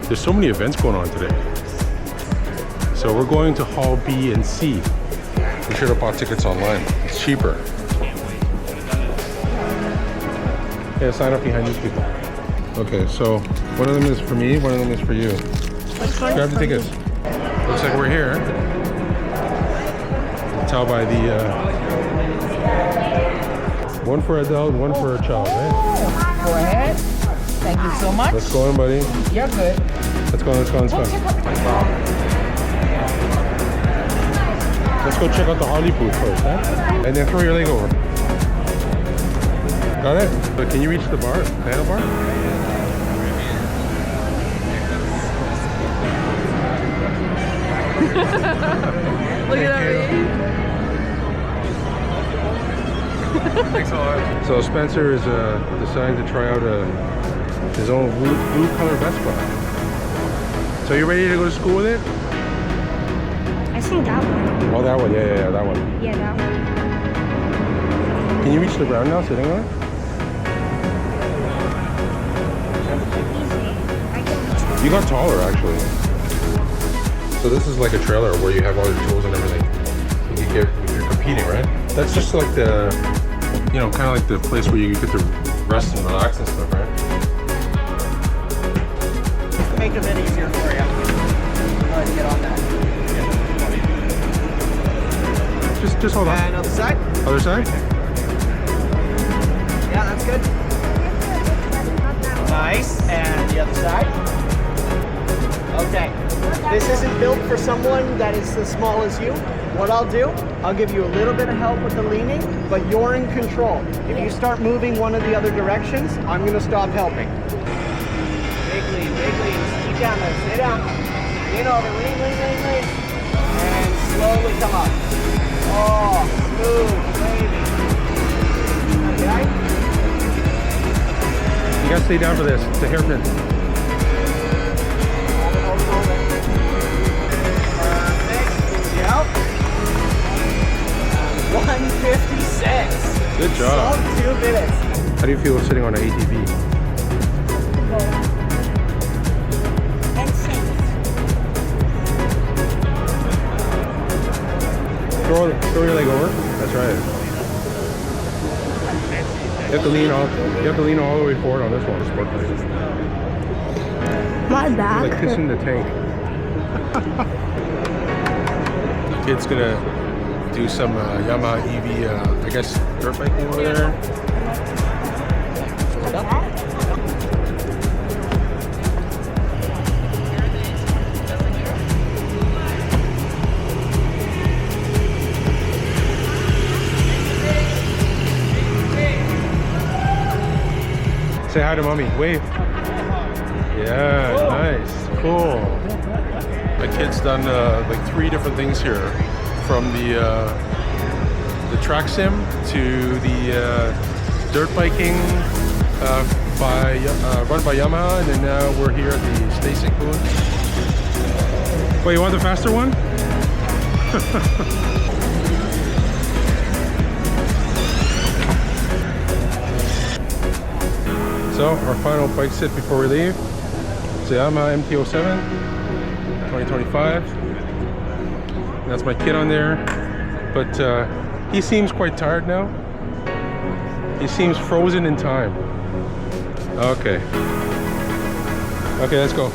There's so many events going on today. So we're going to Hall B and C. We should have bought tickets online. It's cheaper. Yeah, sign up behind these people. Okay, so one of them is for me, one of them is for you. Grab the tickets. Looks like we're here. Tell by the one for adult, one for a child, right? Go ahead. Thank you so much. Let's go in, buddy. You're good. Let's go, let's go, let's go. Let's go check out the Harley booth first, huh? And then throw your leg over. Got it? But can you reach the bar? Handlebar? Look at that. Thanks a lot. So Spencer is deciding to try out his own blue color Vespa. So you ready to go to school with it? I think that one. Oh, that one. Yeah, that one. Yeah, that one. Can you reach the ground now sitting on it? You got taller, actually. So this is like a trailer where you have all your tools and everything. You're competing, right? That's just like the, you know, kind of like the place where you get to rest and relax and stuff, right? Make it a bit easier for you. Go ahead and get on that. Just hold on. And other side. Other side? Yeah, that's good. Nice. And the other side. Okay. This isn't built for someone that is as small as you. What I'll do, I'll give you a little bit of help with the leaning, but you're in control. If you start moving one of the other directions, I'm going to stop helping. Big lean, big lean. Keep down there. Stay down. Lean over. Lean, lean, lean, lean. And slowly come up. Oh, smooth, wavy. Okay? You gotta stay down for this. It's a hairpin. Hold it. Perfect. Yep. 156. Good job. Sub 2 minutes. How do you feel sitting on an ATV? And safe. Throw your leg over. That's right. You have to lean all the way forward on this one. Sport bike. My back. Like kissing the tank. Kid's gonna do some Yamaha EV, I guess, dirt biking over there. Say hi to mommy. Wave. Yeah, nice. Cool. My kid's done like 3 different things here, from the track sim to the dirt biking run by Yamaha, and then now we're here at the Stasic booth. Wait, you want the faster one? So our final bike sit before we leave. It's the Yamaha MT-07 2025. And that's my kid on there, but he seems quite tired now. He seems frozen in time. Okay, let's go.